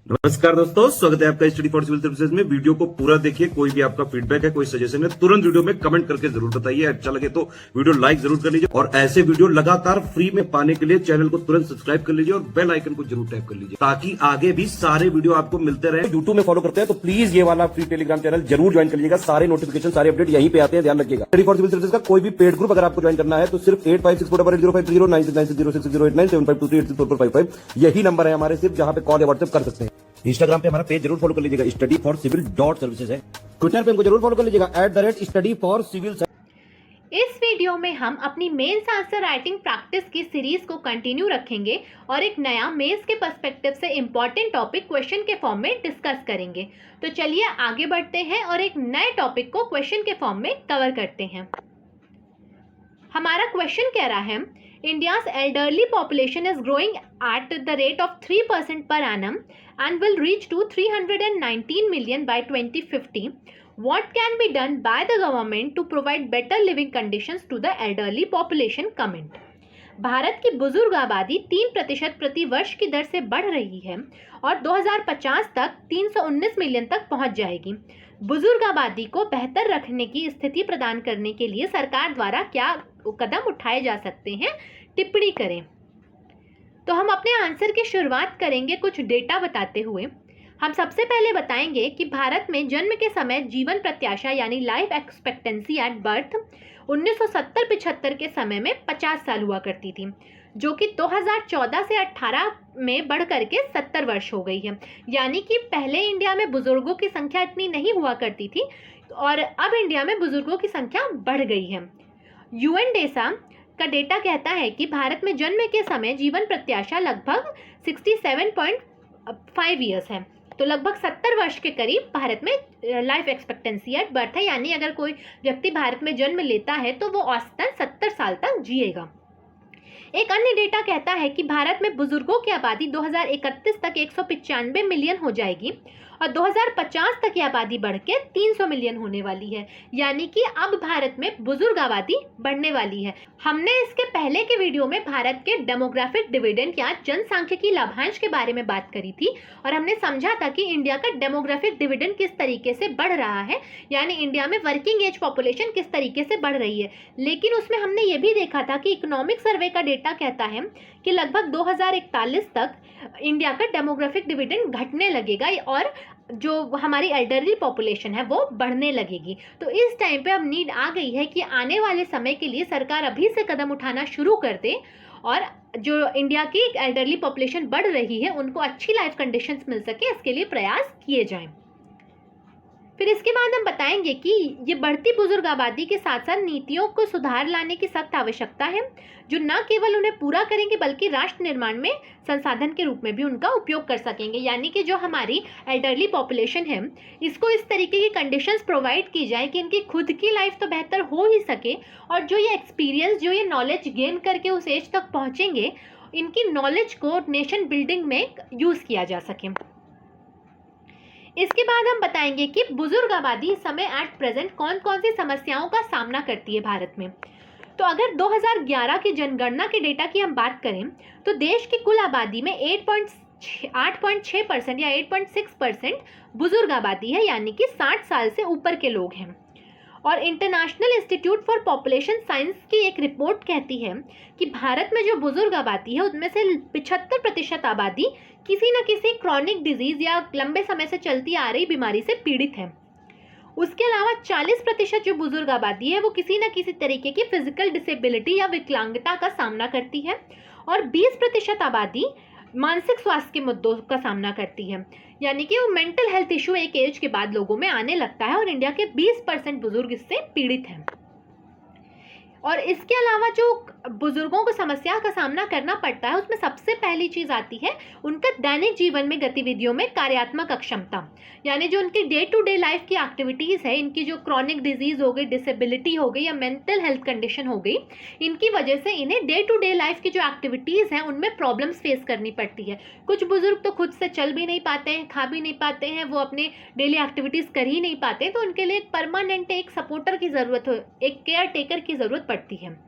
नमस्कार दोस्तों, स्वागत है आपका स्टडी फॉर सिविल सर्विसेज में। वीडियो को पूरा देखिए। कोई भी आपका फीडबैक है, कोई सजेशन है, तुरंत वीडियो में कमेंट करके जरूर बताइए। अच्छा लगे तो वीडियो लाइक जरूर कर लीजिए और ऐसे वीडियो लगातार फ्री में पाने के लिए चैनल को तुरंत सब्सक्राइब कर लीजिए और बेल आइकन को जरूर टैप कर लीजिए ताकि आगे भी सारे वीडियो आपको मिलते रहे। यूट्यूब में फॉलो करते हैं तो प्लीज ये वाला फ्री टेलीग्राम चैनल जरूर ज्वाइन कर लीजिएगा। सारे नोटिफिकेशन, सारे अपडेट यहीं पे आते हैं, ध्यान रखिएगा। स्टडी फॉर सिविल सर्विसेज का कोई भी पेड ग्रुप अगर आपको ज्वाइन करना है तो सिर्फ 85648096960609797523864455 यही नंबर है हमारे, सिर्फ जहां पे कॉल या व्हाट्सएप कर सकते हैं। इंस्टाग्राम पे हमारा पेज जरूर फॉलो कर लीजिएगा, स्टडी फॉर सिविल .सर्विसेज है। ट्विटर पे हमको जरूर फॉलो कर लीजिएगा, @study for civil। इस वीडियो में हम अपनी मेंस आंसर राइटिंग प्रैक्टिस की सीरीज को कंटिन्यू रखेंगे और एक नया मेंस के पर्सपेक्टिव से इंपॉर्टेंट टॉपिक क्वेश्चन के फॉर्म में डिस्कस करेंगे। तो चलिए आगे बढ़ते हैं और एक नए टॉपिक को क्वेश्चन के फॉर्म में कवर करते हैं। हमारा क्वेश्चन कह रहा है, India's elderly population is growing at the rate of 3% per annum and will reach to 319 million by 2050. What can be done by the government to provide better living conditions to the elderly population? Comment. Bharat की बुजुर्ग आबादी 3% प्रति वर्ष की दर से बढ़ रही है और 2050 तक 319 मिलियन तक पहुंच जाएगी। बुजुर्ग आबादी को बेहतर रखने की स्थिति प्रदान करने के लिए सरकार द्वारा क्या कदम उठाए जा सकते हैं, टिप्पणी करें। तो हम अपने आंसर की शुरुआत करेंगे कुछ डेटा बताते हुए। हम सबसे पहले बताएंगे कि भारत में जन्म के समय जीवन प्रत्याशा यानी लाइफ एक्सपेक्टेंसी एट बर्थ 1970-75 के समय में 50 साल हुआ करती थी, जो कि 2014 से 18 में बढ़ करके 70 वर्ष हो गई है। यानी कि पहले इंडिया में बुजुर्गों की संख्या इतनी नहीं हुआ करती थी और अब इंडिया में बुजुर्गों की संख्या बढ़ गई है। यूएनडेसा का डेटा कहता है कि भारत में जन्म के समय जीवन प्रत्याशा लगभग 67.5 ईयर्स है। तो लगभग 70 वर्ष के करीब भारत में लाइफ एक्सपेक्टेंसी एट बर्थ है, यानी अगर कोई व्यक्ति भारत में जन्म लेता है तो वो औसतन 70 साल तक जिएगा। एक अन्य डेटा कहता है कि भारत में बुजुर्गों की आबादी 2031 तक 195 मिलियन हो जाएगी और 2050 तक ये आबादी बढ़ के 300 मिलियन होने वाली है। यानी कि अब भारत में बुजुर्ग आबादी बढ़ने वाली है। हमने इसके पहले के वीडियो में भारत के डेमोग्राफिक डिविडेंड या जनसांख्यिकी लाभांश के बारे में बात करी थी और हमने समझा था कि इंडिया का डेमोग्राफिक डिविडेंड किस तरीके से बढ़ रहा है, यानी इंडिया में वर्किंग एज पॉपुलेशन किस तरीके से बढ़ रही है। लेकिन उसमें हमने ये भी देखा था कि इकोनॉमिक सर्वे का डेटा कहता है कि लगभग 2041 तक इंडिया का डेमोग्राफिक डिविडेंड घटने लगेगा और जो हमारी एल्डरली पॉपुलेशन है वो बढ़ने लगेगी। तो इस टाइम पे अब नीड आ गई है कि आने वाले समय के लिए सरकार अभी से कदम उठाना शुरू कर दे और जो इंडिया की एल्डरली पॉपुलेशन बढ़ रही है उनको अच्छी लाइफ कंडीशंस मिल सके, इसके लिए प्रयास किए जाएं। फिर इसके बाद हम बताएंगे कि ये बढ़ती बुजुर्ग आबादी के साथ साथ नीतियों को सुधार लाने की सख्त आवश्यकता है, जो न केवल उन्हें पूरा करेंगे बल्कि राष्ट्र निर्माण में संसाधन के रूप में भी उनका उपयोग कर सकेंगे। यानी कि जो हमारी एल्डरली पॉपुलेशन है इसको इस तरीके की कंडीशंस प्रोवाइड की जाए कि इनकी खुद की लाइफ तो बेहतर हो ही सके और जो ये एक्सपीरियंस, जो ये नॉलेज गेन करके उस एज तक पहुँचेंगे, इनकी नॉलेज को नेशन बिल्डिंग में यूज़ किया जा सके। इसके बाद हम बताएंगे कि बुजुर्ग आबादी इस समय एट प्रेजेंट कौन कौन सी समस्याओं का सामना करती है भारत में। तो अगर 2011 की जनगणना के डेटा की हम बात करें तो देश की कुल आबादी में 8.6% या 8.6% बुजुर्ग आबादी है, यानी कि 60 साल से ऊपर के लोग हैं। और international institute for population science की एक रिपोर्ट कहती है कि भारत में जो बुजुर्ग आबादी है उनमें से 75% आबादी किसी न किसी क्रॉनिक डिजीज या लंबे समय से चलती आ रही बीमारी से पीड़ित है। उसके अलावा 40% जो बुजुर्ग आबादी है वो किसी न किसी तरीके की फिजिकल डिसेबिलिटी या विकलांगता का सामना करती है और 20% आबादी मानसिक स्वास्थ्य के मुद्दों का सामना करती है। यानी कि वो मेंटल हेल्थ इशू एक एज के बाद लोगों में आने लगता है और इंडिया के 20% बुजुर्ग इससे पीड़ित हैं। और इसके अलावा जो बुजुर्गों को समस्या का सामना करना पड़ता है उसमें सबसे पहली चीज़ आती है उनका दैनिक जीवन में गतिविधियों में कार्यात्मक अक्षमता, यानी जो उनकी डे टू डे लाइफ की एक्टिविटीज़ है, इनकी जो क्रॉनिक डिजीज़ हो गई, डिसेबिलिटी हो गई या मेंटल हेल्थ कंडीशन हो गई, इनकी वजह से इन्हें डे टू डे लाइफ की जो एक्टिविटीज़ हैं उनमें प्रॉब्लम्स फेस करनी पड़ती है। कुछ बुजुर्ग तो खुद से चल भी नहीं पाते हैं, खा भी नहीं पाते हैं, वो अपने डेली एक्टिविटीज़ कर ही नहीं पाते, तो उनके लिए एक परमानेंट एक सपोर्टर की ज़रूरत हो, एक केयर टेकर की ज़रूरत पड़ती है।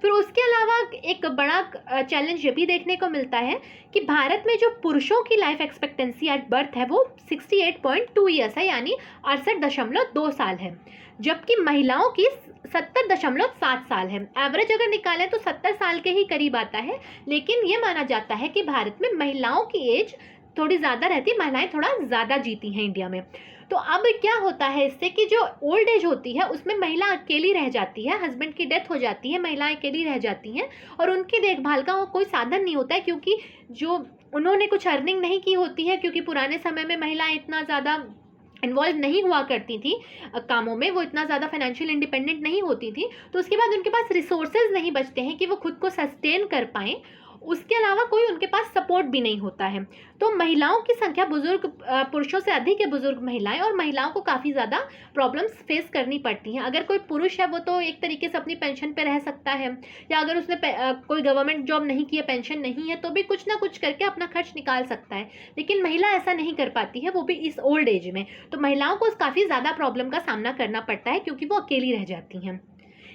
फिर उसके अलावा एक बड़ा चैलेंज ये भी देखने को मिलता है कि भारत में जो पुरुषों की लाइफ एक्सपेक्टेंसी एट बर्थ है वो 68.2 ईयर्स है, यानी 68.2 साल है, जबकि महिलाओं की 70.7 साल है। एवरेज अगर निकालें तो 70 साल के ही करीब आता है, लेकिन ये माना जाता है कि भारत में महिलाओं की एज थोड़ी ज़्यादा रहती है, महिलाएं थोड़ा ज़्यादा जीती हैं इंडिया में। तो अब क्या होता है इससे कि जो ओल्ड एज होती है उसमें महिला अकेली रह जाती है, हस्बैंड की डेथ हो जाती है, महिलाएं अकेली रह जाती हैं और उनकी देखभाल का कोई साधन नहीं होता है, क्योंकि जो उन्होंने कुछ अर्निंग नहीं की होती है, क्योंकि पुराने समय में महिलाएं इतना ज़्यादा इन्वॉल्व नहीं हुआ करती थी कामों में, वो इतना ज़्यादा फाइनेंशियल इंडिपेंडेंट नहीं होती थी, तो उसके बाद उनके पास रिसोर्सेज नहीं बचते हैं कि वो खुद को सस्टेन कर पाएँ। उसके अलावा कोई उनके पास सपोर्ट भी नहीं होता है। तो महिलाओं की संख्या बुजुर्ग पुरुषों से अधिक है, बुजुर्ग महिलाएं, और महिलाओं को काफ़ी ज़्यादा प्रॉब्लम्स फेस करनी पड़ती हैं। अगर कोई पुरुष है वो तो एक तरीके से अपनी पेंशन पे रह सकता है, या अगर उसने कोई गवर्नमेंट जॉब नहीं की है, पेंशन नहीं है, तो भी कुछ ना कुछ करके अपना खर्च निकाल सकता है, लेकिन महिला ऐसा नहीं कर पाती है, वो भी इस ओल्ड एज में। तो महिलाओं को काफ़ी ज़्यादा प्रॉब्लम का सामना करना पड़ता है क्योंकि वो अकेली रह जाती हैं।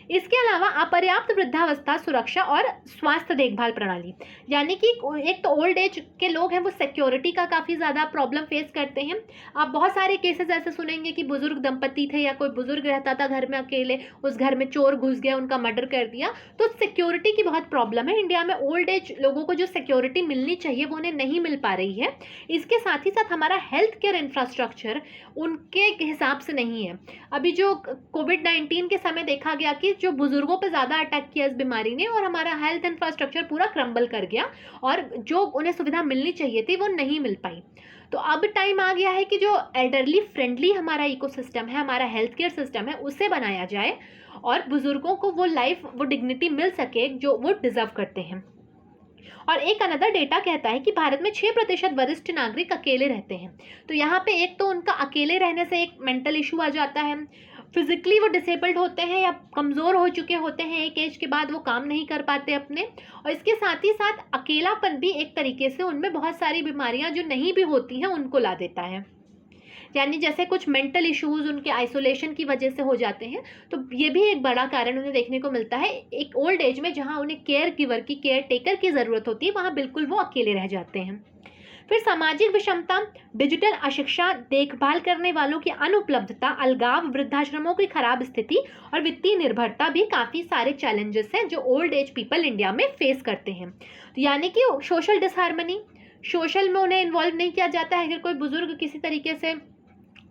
इसके अलावा अपर्याप्त वृद्धावस्था सुरक्षा और स्वास्थ्य देखभाल प्रणाली, यानी कि एक तो ओल्ड एज के लोग हैं वो सिक्योरिटी का काफ़ी ज़्यादा प्रॉब्लम फेस करते हैं। आप बहुत सारे केसेस ऐसे सुनेंगे कि बुजुर्ग दंपति थे या कोई बुजुर्ग रहता था घर में अकेले, उस घर में चोर घुस गया, उनका मर्डर कर दिया, तो सिक्योरिटी की बहुत प्रॉब्लम है इंडिया में। ओल्ड एज लोगों को जो सिक्योरिटी मिलनी चाहिए वो उन्हें नहीं मिल पा रही है। इसके साथ ही साथ हमारा हेल्थ केयर इंफ्रास्ट्रक्चर उनके हिसाब से नहीं है। अभी जो कोविड-19 के समय देखा गया कि जो बुजुर्गों पे ज़्यादा अटैक किया इस बीमारी ने, और हमारा हेल्थ इंफ्रास्ट्रक्चर पूरा क्रम्बल कर गया और जो उन्हें सुविधा मिलनी चाहिए थी वो नहीं मिल पाई। तो अब टाइम आ गया है कि जो एल्डरली फ्रेंडली हमारा इकोसिस्टम है, हमारा हेल्थ केयर सिस्टम है, उसे बनाया जाए और बुजुर्गों को वो लाइफ, वो डिग्निटी मिल सके जो वो डिजर्व करते हैं। और एक अनदर डेटा कहता है कि भारत में 6% वरिष्ठ नागरिक अकेले रहते हैं। तो यहाँ पे एक तो उनका अकेले रहने से एक मेंटल इशू आ जाता है, फिजिकली वो डिसेबल्ड होते हैं या कमज़ोर हो चुके होते हैं, एक एज के बाद वो काम नहीं कर पाते अपने, और इसके साथ ही साथ अकेलापन भी एक तरीके से उनमें बहुत सारी बीमारियां जो नहीं भी होती हैं उनको ला देता है, यानी जैसे कुछ मेंटल इश्यूज उनके आइसोलेशन की वजह से हो जाते हैं। तो ये भी एक बड़ा कारण उन्हें देखने को मिलता है एक ओल्ड एज में, जहाँ उन्हें केयर गिवर की, केयर टेकर की ज़रूरत होती है, वहाँ बिल्कुल वो अकेले रह जाते हैं। फिर सामाजिक विषमता, डिजिटल अशिक्षा, देखभाल करने वालों की अनुपलब्धता, अलगाव, वृद्धाश्रमों की खराब स्थिति और वित्तीय निर्भरता भी काफ़ी सारे चैलेंजेस हैं जो ओल्ड एज पीपल इंडिया में फेस करते हैं। तो यानी कि सोशल डिसहार्मनी, सोशल में उन्हें इन्वॉल्व नहीं किया जाता है। अगर कोई बुजुर्ग किसी तरीके से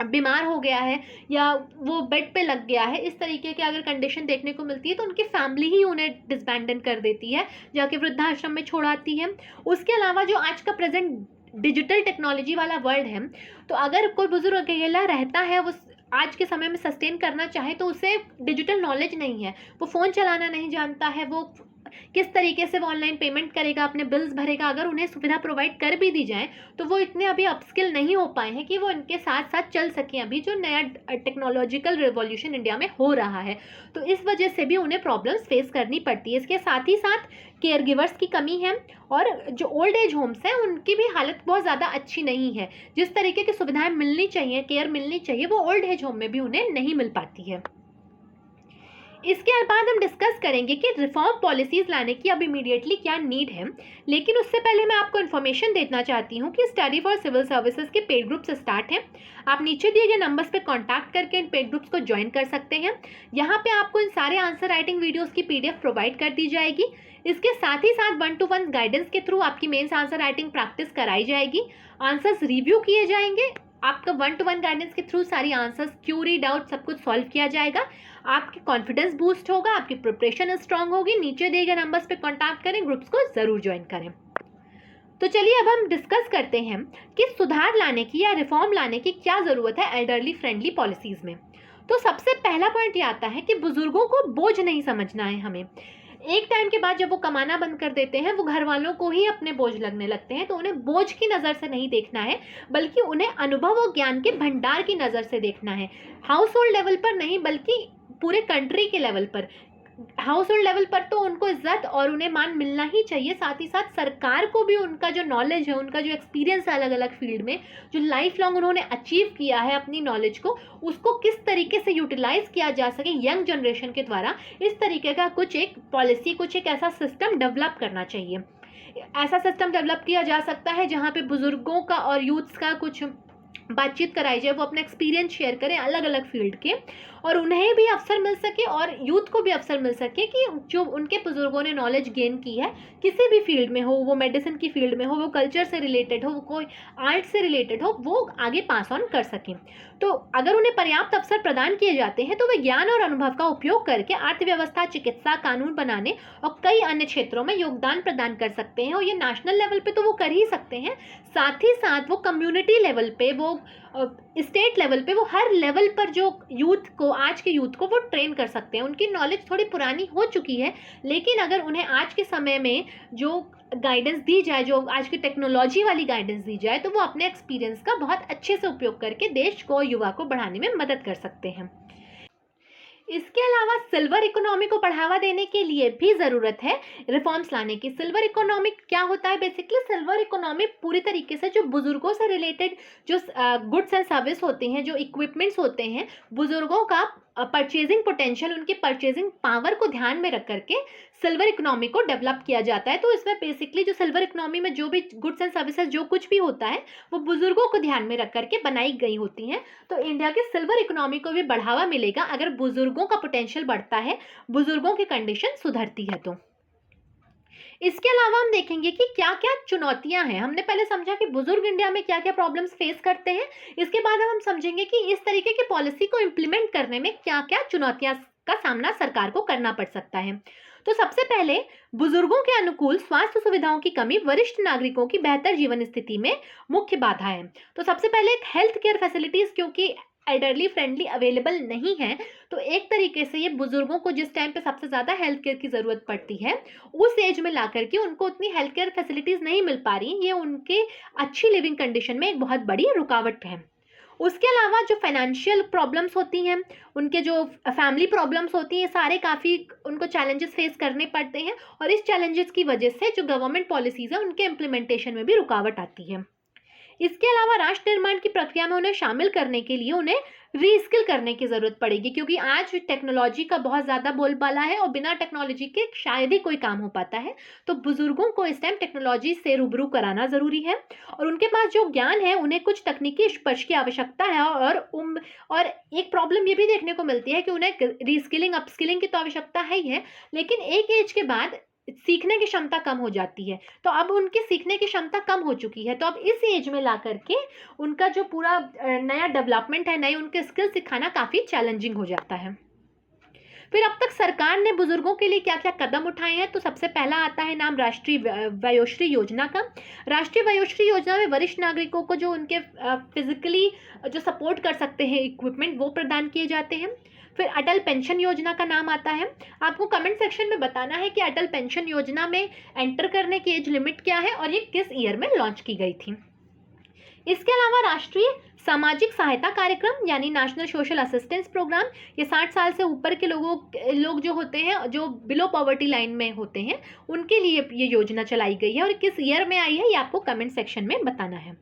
बीमार हो गया है या वो बेड पे लग गया है, इस तरीके की अगर कंडीशन देखने को मिलती है तो उनकी फैमिली ही उन्हें डिसबैंडन कर देती है, जाके वृद्धाश्रम में छोड़ाती है। उसके अलावा जो आज का प्रेजेंट डिजिटल टेक्नोलॉजी वाला वर्ल्ड है, तो अगर कोई बुजुर्ग अकेला रहता है, वो आज के समय में सस्टेन करना चाहे तो उसे डिजिटल नॉलेज नहीं है, वो फ़ोन चलाना नहीं जानता है, वो किस तरीके से वो ऑनलाइन पेमेंट करेगा, अपने बिल्स भरेगा। अगर उन्हें सुविधा प्रोवाइड कर भी दी जाए तो वो इतने अभी अपस्किल नहीं हो पाए हैं कि वो इनके साथ साथ चल सकें, अभी जो नया टेक्नोलॉजिकल रिवॉल्यूशन इंडिया में हो रहा है। तो इस वजह से भी उन्हें प्रॉब्लम्स फेस करनी पड़ती है। इसके साथ ही साथ केयर गिवर्स की कमी है, और जो ओल्ड एज होम्स हैं उनकी भी हालत बहुत ज़्यादा अच्छी नहीं है। जिस तरीके की सुविधाएं मिलनी चाहिए, केयर मिलनी चाहिए, वो ओल्ड एज होम में भी उन्हें नहीं मिल पाती है। इसके बाद हम डिस्कस करेंगे कि रिफॉर्म पॉलिसीज़ लाने की अब इमीडिएटली क्या नीड है, लेकिन उससे पहले मैं आपको इन्फॉर्मेशन देना चाहती हूँ कि स्टडी फॉर सिविल सर्विसेज के पेड ग्रुप्स स्टार्ट हैं। आप नीचे दिए गए नंबर्स पे कांटेक्ट करके इन पेड ग्रुप्स को ज्वाइन कर सकते हैं। यहाँ पे आपको इन सारे आंसर राइटिंग वीडियोज़ की PDF प्रोवाइड कर दी जाएगी। इसके साथ ही साथ 1-to-1 गाइडेंस के थ्रू आपकी मेंस आंसर राइटिंग प्रैक्टिस कराई जाएगी, आंसर्स रिव्यू किए जाएंगे, आपका 1-to-1 गाइडेंस के थ्रू सारी आंसर्स, क्यूरी, डाउट सब कुछ सॉल्व किया जाएगा। आपकी कॉन्फिडेंस बूस्ट होगा, आपकी प्रिपरेशन स्ट्रांग होगी। नीचे दिए गए नंबर्स पे कांटेक्ट करें, ग्रुप्स को ज़रूर ज्वाइन करें। तो चलिए अब हम डिस्कस करते हैं कि सुधार लाने की या रिफॉर्म लाने की क्या ज़रूरत है एल्डरली फ्रेंडली पॉलिसीज़ में। तो सबसे पहला पॉइंट ये आता है कि बुजुर्गों को बोझ नहीं समझना है हमें। एक टाइम के बाद जब वो कमाना बंद कर देते हैं, वो घर वालों को ही अपने बोझ लगने लगते हैं। तो उन्हें बोझ की नज़र से नहीं देखना है, बल्कि उन्हें अनुभव और ज्ञान के भंडार की नज़र से देखना है। हाउस होल्ड लेवल पर नहीं, बल्कि पूरे कंट्री के लेवल पर। हाउस होल्ड लेवल पर तो उनको इज्जत और उन्हें मान मिलना ही चाहिए। साथ ही साथ सरकार को भी उनका जो नॉलेज है, उनका जो एक्सपीरियंस है अलग अलग फील्ड में, जो लाइफ लॉन्ग उन्होंने अचीव किया है अपनी नॉलेज को, उसको किस तरीके से यूटिलाइज किया जा सके यंग जनरेशन के द्वारा, इस तरीके का कुछ एक पॉलिसी, कुछ एक ऐसा सिस्टम डेवलप करना चाहिए। ऐसा सिस्टम डेवलप किया जा सकता है जहाँ पे बुजुर्गों का और यूथ्स का कुछ बातचीत कराई जाए, वो अपना एक्सपीरियंस शेयर करें अलग अलग फील्ड के, और उन्हें भी अवसर मिल सके और यूथ को भी अवसर मिल सके कि जो उनके बुजुर्गों ने नॉलेज गेन की है किसी भी फील्ड में हो, वो मेडिसिन की फील्ड में हो, वो कल्चर से रिलेटेड हो, वो कोई आर्ट से रिलेटेड हो, वो आगे पास ऑन कर सकें। तो अगर उन्हें पर्याप्त अवसर प्रदान किए जाते हैं तो वे ज्ञान और अनुभव का उपयोग करके अर्थव्यवस्था, चिकित्सा, कानून बनाने और कई अन्य क्षेत्रों में योगदान प्रदान कर सकते हैं। और ये नेशनल लेवल पे तो वो कर ही सकते हैं, साथ ही साथ वो कम्युनिटी लेवल पे, वो स्टेट लेवल पे, वो हर लेवल पर जो यूथ को, आज के यूथ को वो ट्रेन कर सकते हैं। उनकी नॉलेज थोड़ी पुरानी हो चुकी है, लेकिन अगर उन्हें आज के समय में जो गाइडेंस दी जाए, जो आज की टेक्नोलॉजी वाली गाइडेंस दी जाए, तो वो अपने एक्सपीरियंस का बहुत अच्छे से उपयोग करके देश को, युवा को बढ़ाने में मदद कर सकते हैं। इसके अलावा सिल्वर इकोनॉमी को बढ़ावा देने के लिए भी ज़रूरत है रिफॉर्म्स लाने की। सिल्वर इकोनॉमी क्या होता है? बेसिकली सिल्वर इकोनॉमी पूरी तरीके से जो बुजुर्गों से रिलेटेड जो गुड्स एंड सर्विस होते हैं, जो इक्विपमेंट्स होते हैं, बुजुर्गों का परचेजिंग पोटेंशियल, उनके परचेजिंग पावर को ध्यान में रख करके सिल्वर इकोनॉमी को डेवलप किया जाता है। तो इसमें बेसिकली जो सिल्वर इकोनॉमी में जो भी गुड्स एंड सर्विसेज जो कुछ भी होता है, वो बुजुर्गों को ध्यान में रख करके बनाई गई होती हैं। तो इंडिया की सिल्वर इकोनॉमी को भी बढ़ावा मिलेगा अगर बुजुर्गों का पोटेंशियल बढ़ता है, बुजुर्गों की कंडीशन सुधरती है। तो इसके अलावा हम देखेंगे कि क्या क्या चुनौतियां हैं। हमने पहले समझा कि बुजुर्ग इंडिया में क्या क्या प्रॉब्लम्स फेस करते हैं, इसके बाद हम समझेंगे कि इस तरीके की पॉलिसी को इम्प्लीमेंट करने में क्या क्या चुनौतियां का सामना सरकार को करना पड़ सकता है। तो सबसे पहले बुजुर्गों के अनुकूल स्वास्थ्य सुविधाओं की कमी वरिष्ठ नागरिकों की बेहतर जीवन स्थिति में मुख्य बाधा है। तो सबसे पहले एक हेल्थ केयर फैसिलिटीज क्योंकि एल्डरली फ्रेंडली अवेलेबल नहीं है, तो एक तरीके से ये बुजुर्गों को जिस टाइम पे सबसे ज़्यादा हेल्थ केयर की ज़रूरत पड़ती है, उस एज में ला करके उनको उतनी हेल्थ केयर फैसिलिटीज़ नहीं मिल पा रही, ये उनके अच्छी लिविंग कंडीशन में एक बहुत बड़ी रुकावट है। उसके अलावा जो फाइनेंशियल प्रॉब्लम्स होती हैं, उनके जो फैमिली प्रॉब्लम्स होती हैं, ये सारे काफ़ी उनको चैलेंजेस फेस करने पड़ते हैं, और इस चैलेंजेस की वजह से जो गवर्नमेंट पॉलिसीज़ हैं उनके इम्प्लीमेंटेशन में भी रुकावट आती है। इसके अलावा राष्ट्र निर्माण की प्रक्रिया में उन्हें शामिल करने के लिए उन्हें रीस्किल करने की ज़रूरत पड़ेगी, क्योंकि आज टेक्नोलॉजी का बहुत ज़्यादा बोलबाला है और बिना टेक्नोलॉजी के शायद ही कोई काम हो पाता है। तो बुजुर्गों को इस टाइम टेक्नोलॉजी से रूबरू कराना ज़रूरी है, और उनके पास जो ज्ञान है उन्हें कुछ तकनीकी स्पर्श की आवश्यकता है। और एक प्रॉब्लम ये भी देखने को मिलती है कि उन्हें रीस्किलिंग, अपस्किलिंग की तो आवश्यकता है ही है, लेकिन एक एज के बाद सीखने की क्षमता कम हो जाती है। तो अब उनकी सीखने की क्षमता कम हो चुकी है, तो अब इस एज में ला करके उनका जो पूरा नया डेवलपमेंट है, नए उनके स्किल सिखाना काफ़ी चैलेंजिंग हो जाता है। फिर अब तक सरकार ने बुजुर्गों के लिए क्या क्या कदम उठाए हैं, तो सबसे पहला आता है नाम राष्ट्रीय वयोश्री योजना का। राष्ट्रीय वयोश्री योजना में वरिष्ठ नागरिकों को जो उनके फिजिकली जो सपोर्ट कर सकते हैं इक्विपमेंट, वो प्रदान किए जाते हैं। फिर अटल पेंशन योजना का नाम आता है। आपको कमेंट सेक्शन में बताना है कि अटल पेंशन योजना में एंटर करने की एज लिमिट क्या है और ये किस ईयर में लॉन्च की गई थी। इसके अलावा राष्ट्रीय सामाजिक सहायता कार्यक्रम यानी नेशनल सोशल असिस्टेंस प्रोग्राम, ये 60 साल से ऊपर के लोग जो होते हैं, जो बिलो पॉवर्टी लाइन में होते हैं, उनके लिए ये योजना चलाई गई है, और किस ईयर में आई है ये आपको कमेंट सेक्शन में बताना है।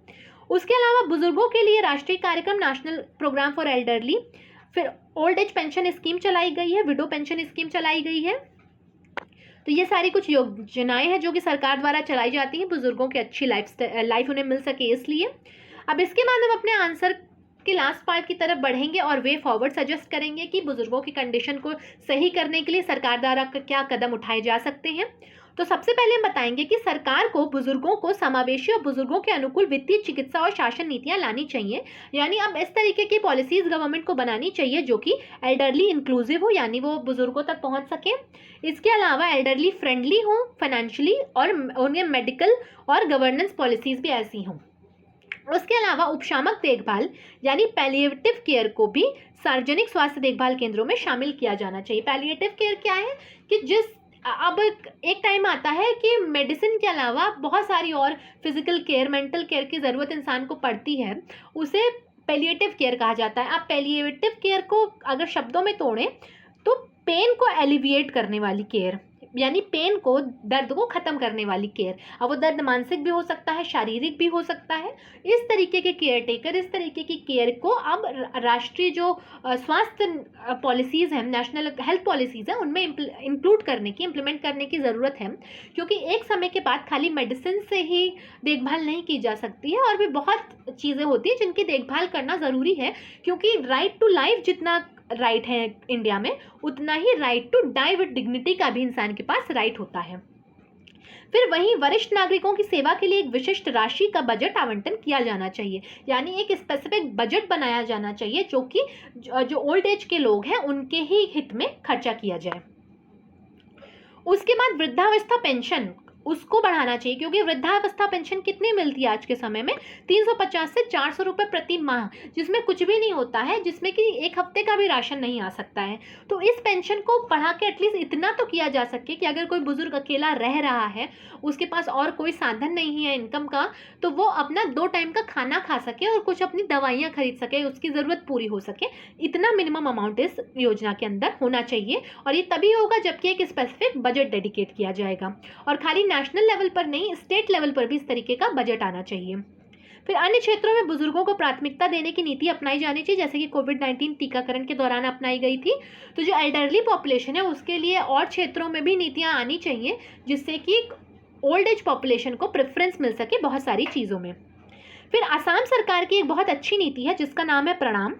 उसके अलावा बुजुर्गों के लिए राष्ट्रीय कार्यक्रम नेशनल प्रोग्राम फॉर एल्डरली, फिर ओल्ड एज पेंशन स्कीम चलाई गई है, विडो पेंशन स्कीम चलाई गई है। तो ये सारी कुछ योजनाएं हैं जो कि सरकार द्वारा चलाई जाती हैं, बुजुर्गों की अच्छी लाइफ उन्हें मिल सके इसलिए। अब इसके बाद हम अपने आंसर के लास्ट पार्ट की तरफ बढ़ेंगे और वे फॉरवर्ड सजेस्ट करेंगे कि बुजुर्गों की कंडीशन को सही करने के लिए सरकार द्वारा क्या कदम उठाए जा सकते हैं। तो सबसे पहले हम बताएंगे कि सरकार को बुजुर्गों को समावेशी और बुजुर्गों के अनुकूल वित्तीय, चिकित्सा और शासन नीतियां लानी चाहिए। यानी अब इस तरीके की पॉलिसीज गवर्नमेंट को बनानी चाहिए जो कि एल्डरली इंक्लूसिव हो, यानी वो बुजुर्गों तक पहुंच सके। इसके अलावा एल्डरली फ्रेंडली हो फाइनेंशियली, और उनके मेडिकल और गवर्नेंस पॉलिसीज भी ऐसी हों। उसके अलावा उपशामक देखभाल यानी पैलिएटिव केयर को भी सार्वजनिक स्वास्थ्य देखभाल केंद्रों में शामिल किया जाना चाहिए। पैलिएटिव केयर क्या है कि अब एक टाइम आता है कि मेडिसिन के अलावा बहुत सारी और फिजिकल केयर, मेंटल केयर की ज़रूरत इंसान को पड़ती है, उसे पैलिएटिव केयर कहा जाता है। आप पैलिएटिव केयर को अगर शब्दों में तोड़ें तो पेन को एलिविएट करने वाली केयर, यानी पेन को, दर्द को ख़त्म करने वाली केयर। अब वो दर्द मानसिक भी हो सकता है, शारीरिक भी हो सकता है। इस तरीके के केयर टेकर, इस तरीके की केयर को अब राष्ट्रीय जो स्वास्थ्य पॉलिसीज़ हैं, नेशनल हेल्थ पॉलिसीज़ हैं, उनमें इंक्लूड करने की, इम्प्लीमेंट करने की ज़रूरत है, क्योंकि एक समय के बाद खाली मेडिसिन से ही देखभाल नहीं की जा सकती है, और भी बहुत चीज़ें होती हैं जिनकी देखभाल करना ज़रूरी है, क्योंकि राइट टू लाइफ जितना राइट है इंडिया में, उतना ही right to die with dignity का भी इंसान के पास राइट होता है। फिर वहीं वरिष्ठ नागरिकों की सेवा के लिए एक विशिष्ट राशि का बजट आवंटन किया जाना चाहिए, यानी एक स्पेसिफिक बजट बनाया जाना चाहिए जो कि जो ओल्ड एज के लोग हैं उनके ही हित में खर्चा किया जाए। उसके बाद वृद्धावस्था पेंशन, उसको बढ़ाना चाहिए, क्योंकि वृद्धावस्था पेंशन कितनी मिलती है आज के समय में? 350 से 400 रुपये प्रति माह, जिसमें कुछ भी नहीं होता है, जिसमें कि एक हफ्ते का भी राशन नहीं आ सकता है। तो इस पेंशन को बढ़ा के एटलीस्ट इतना तो किया जा सके कि अगर कोई बुजुर्ग अकेला रह रहा है, उसके पास और कोई साधन नहीं है इनकम का, तो वो अपना 2 टाइम का खाना खा सके और कुछ अपनी दवाइयाँ खरीद सके, उसकी ज़रूरत पूरी हो सके। इतना मिनिमम अमाउंट इस योजना के अंदर होना चाहिए, और ये तभी होगा जबकि एक स्पेसिफिक बजट डेडिकेट किया जाएगा। और खाली नेशनल लेवल पर नहीं, स्टेट लेवल पर भी इस तरीके का बजट आना चाहिए। फिर अन्य क्षेत्रों में बुजुर्गों को प्राथमिकता देने की नीति अपनाई जानी चाहिए, जैसे कि कोविड-19 टीकाकरण के दौरान अपनाई गई थी। तो जो एल्डरली पॉपुलेशन है उसके लिए और क्षेत्रों में भी नीतियां आनी चाहिए, जिससे कि ओल्ड एज पॉपुलेशन को प्रेफरेंस मिल सके बहुत सारी चीज़ों में। फिर असम सरकार की एक बहुत अच्छी नीति है जिसका नाम है प्रणाम।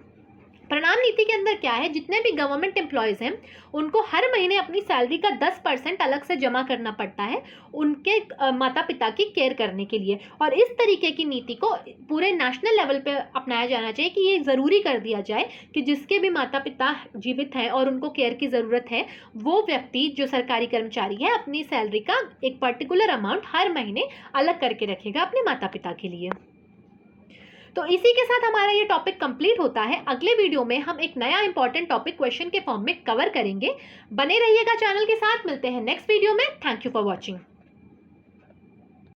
प्रणाम नीति के अंदर क्या है, जितने भी गवर्नमेंट एम्प्लॉयज़ हैं उनको हर महीने अपनी सैलरी का 10% अलग से जमा करना पड़ता है उनके माता पिता की केयर करने के लिए। और इस तरीके की नीति को पूरे नेशनल लेवल पे अपनाया जाना चाहिए कि ये ज़रूरी कर दिया जाए कि जिसके भी माता पिता जीवित हैं और उनको केयर की ज़रूरत है, वो व्यक्ति जो सरकारी कर्मचारी है अपनी सैलरी का एक पर्टिकुलर अमाउंट हर महीने अलग करके रखेगा अपने माता पिता के लिए। तो इसी के साथ हमारा ये टॉपिक कंप्लीट होता है। अगले वीडियो में हम एक नया इंपॉर्टेंट टॉपिक क्वेश्चन के फॉर्म में कवर करेंगे। बने रहिएगा चैनल के साथ, मिलते हैं नेक्स्ट वीडियो में। Thank you for watching.